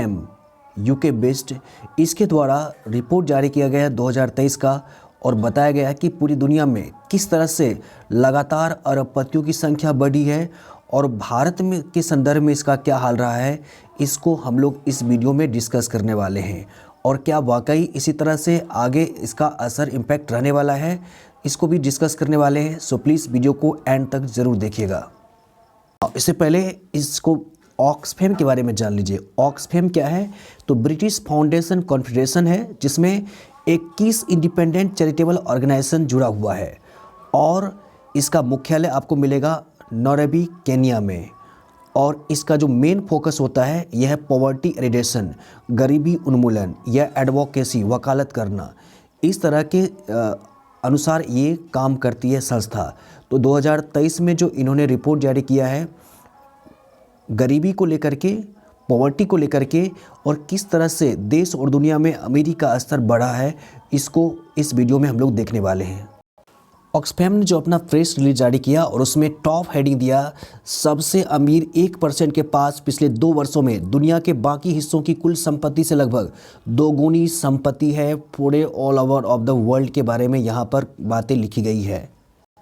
M UK based, इसके द्वारा report जारी किया गया है 2023 का, और बताया गया है कि पूरी दुनिया में किस तरह से लगातार अरबपतियों की संख्या बढ़ी है और भारत में के संदर्भ में इसका क्या हाल रहा है। इसको हम लोग इस वीडियो में डिस्कस करने वाले हैं, और क्या वाकई इसी तरह से आगे इसका असर इम्पैक्ट रहने वाला है, इसको भी डिस्कस करने वाले हैं। सो प्लीज़ वीडियो को एंड तक ज़रूर देखिएगा। इससे पहले इसको ऑक्सफैम के बारे में जान लीजिए। ऑक्सफैम क्या है? तो ब्रिटिश फाउंडेशन कॉन्फेडरेशन है, जिसमें 21 इंडिपेंडेंट चैरिटेबल ऑर्गेनाइजेशन जुड़ा हुआ है, और इसका मुख्यालय आपको मिलेगा नैरोबी, केन्या में। और इसका जो मेन फोकस होता है यह है पॉवर्टी एरिडेशन, गरीबी उन्मूलन या एडवोकेसी, वकालत करना, इस तरह के अनुसार ये काम करती है संस्था। तो 2023 में जो इन्होंने रिपोर्ट जारी किया है गरीबी को लेकर के, पॉवर्टी को लेकर के, और किस तरह से देश और दुनिया में अमीरी का स्तर बढ़ा है, इसको इस वीडियो में हम लोग देखने वाले हैं। ऑक्सफैम ने जो अपना प्रेस रिलीज जारी किया और उसमें टॉप हेडिंग दिया, सबसे अमीर 1% के पास पिछले 2 वर्षों में दुनिया के बाकी हिस्सों की कुल संपत्ति से लगभग 2 गुनी संपत्ति है। पूरे all over of the world के बारे में यहाँ पर बातें लिखी गई है।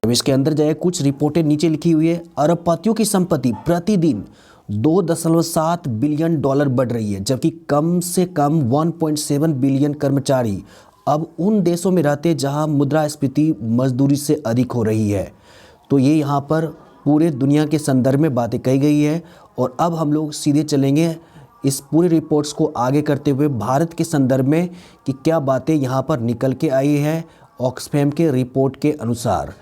अब इसके अंदर जाए, कुछ रिपोर्टें नीचे लिखी हुई है। अरबपतियों की संपत्ति प्रतिदिन $2.7 बिलियन बढ़ रही है, जबकि कम से कम 1.7 बिलियन कर्मचारी अब उन देशों में रहते जहां मुद्रास्फीति मजदूरी से अधिक हो रही है। तो ये यहाँ पर पूरे दुनिया के संदर्भ में बातें कही गई है। और अब हम लोग सीधे चलेंगे इस पूरी रिपोर्ट्स को आगे करते हुए भारत के संदर्भ में कि क्या बातें यहाँ पर निकल के आई है ऑक्सफैम के रिपोर्ट के अनुसार।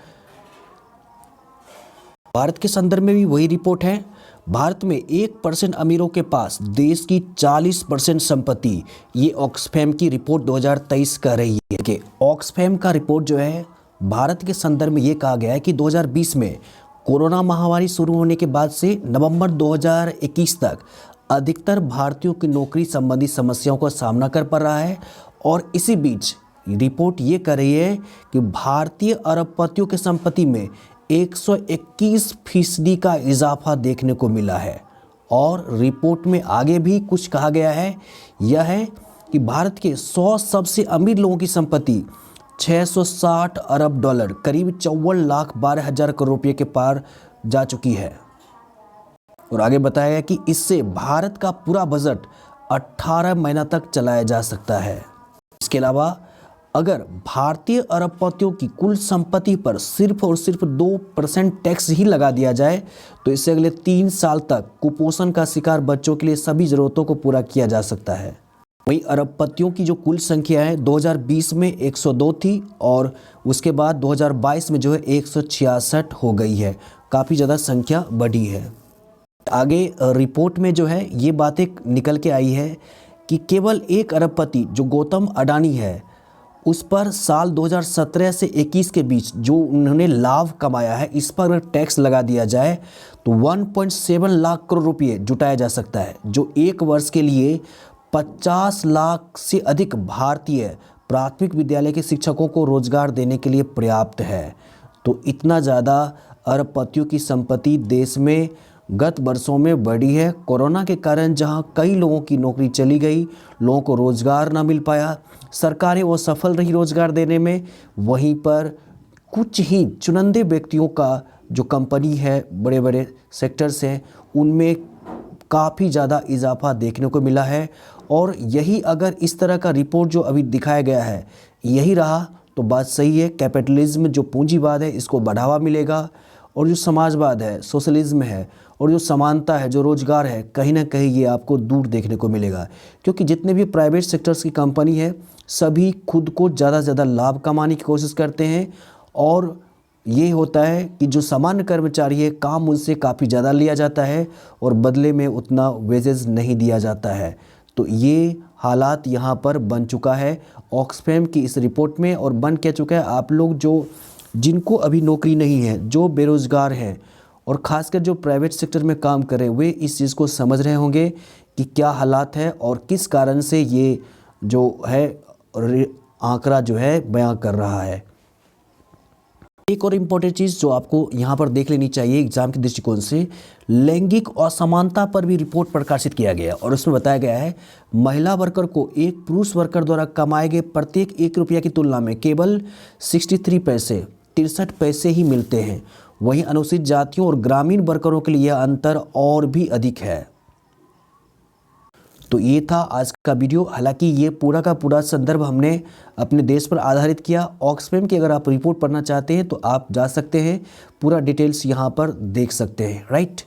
भारत के संदर्भ में भी वही रिपोर्ट है। भारत में 1% अमीरों के पास देश की 40% संपत्ति, ये ऑक्सफैम की रिपोर्ट 2023 कह रही है। कि ऑक्सफैम का रिपोर्ट जो है भारत के संदर्भ में ये कहा गया है कि 2020 में कोरोना महामारी शुरू होने के बाद से नवंबर 2021 तक अधिकतर भारतीयों की नौकरी संबंधी समस्याओं का सामना कर पा रहा है। और इसी बीच रिपोर्ट ये कह रही है कि भारतीय अरबपतियों की संपत्ति में 121% का इजाफा देखने को मिला है। और रिपोर्ट में आगे भी कुछ कहा गया है, यह है कि भारत के 100 सबसे अमीर लोगों की संपत्ति $660 अरब, करीब 54,12,000 करोड़ रुपये के पार जा चुकी है। और आगे बताया गया कि इससे भारत का पूरा बजट 18 महीना तक चलाया जा सकता है। इसके अलावा अगर भारतीय अरबपतियों की कुल संपत्ति पर सिर्फ और सिर्फ 2% टैक्स ही लगा दिया जाए, तो इससे अगले 3 साल तक कुपोषण का शिकार बच्चों के लिए सभी जरूरतों को पूरा किया जा सकता है। वहीं अरबपतियों की जो कुल संख्या है 2020 में 102 थी, और उसके बाद 2022 में जो है 166 हो गई है। काफ़ी ज़्यादा संख्या बढ़ी है। आगे रिपोर्ट में जो है ये बातें निकल के आई है कि केवल एक अरबपति जो गौतम अडानी है, उस पर साल 2017 से 21 के बीच जो उन्होंने लाभ कमाया है, इस पर अगर टैक्स लगा दिया जाए तो 1.7 लाख करोड़ रुपये जुटाया जा सकता है, जो एक वर्ष के लिए 50 लाख से अधिक भारतीय प्राथमिक विद्यालय के शिक्षकों को रोजगार देने के लिए पर्याप्त है। तो इतना ज़्यादा अरबपतियों की संपत्ति देश में गत वर्षों में बढ़ी है। कोरोना के कारण जहां कई लोगों की नौकरी चली गई, लोगों को रोज़गार ना मिल पाया, सरकारें वो सफल रही रोज़गार देने में, वहीं पर कुछ ही चुनिंदे व्यक्तियों का जो कंपनी है, बड़े बड़े सेक्टर्स हैं, उनमें काफ़ी ज़्यादा इजाफा देखने को मिला है। और यही अगर इस तरह का रिपोर्ट जो अभी दिखाया गया है यही रहा तो बात सही है। कैपिटलिज्म जो पूंजीवाद है इसको बढ़ावा मिलेगा, और जो समाजवाद है, सोशलिज्म है, और जो समानता है, जो रोजगार है, कहीं ना कहीं ये आपको दूर देखने को मिलेगा। क्योंकि जितने भी प्राइवेट सेक्टर्स की कंपनी है सभी खुद को ज़्यादा से ज़्यादा लाभ कमाने की कोशिश करते हैं, और ये होता है कि जो सामान्य कर्मचारी है काम उनसे काफ़ी ज़्यादा लिया जाता है और बदले में उतना वेजेस नहीं दिया जाता है। तो ये हालात यहाँ पर बन चुका है ऑक्सफैम की इस रिपोर्ट में, और बन क्या चुका है। आप लोग जो जिनको अभी नौकरी नहीं है, जो बेरोज़गार हैं, और ख़ासकर जो प्राइवेट सेक्टर में काम कर रहे हैं, वे इस चीज़ को समझ रहे होंगे कि क्या हालात है और किस कारण से ये जो है आंकड़ा जो है बयां कर रहा है। एक और इम्पॉर्टेंट चीज़ जो आपको यहाँ पर देख लेनी चाहिए एग्जाम के दृष्टिकोण से, लैंगिक असमानता पर भी रिपोर्ट प्रकाशित किया गया और उसमें बताया गया है महिला वर्कर को एक पुरुष वर्कर द्वारा कमाए गए प्रत्येक 1 रुपया की तुलना में केवल 63 पैसे 63 पैसे ही मिलते हैं। वहीं अनुसूचित जातियों और ग्रामीण वर्करों के लिए यह अंतर और भी अधिक है। तो ये था आज का वीडियो। हालांकि ये पूरा का पूरा संदर्भ हमने अपने देश पर आधारित किया। ऑक्सफैम की अगर आप रिपोर्ट पढ़ना चाहते हैं तो आप जा सकते हैं, पूरा डिटेल्स यहाँ पर देख सकते हैं, राइट।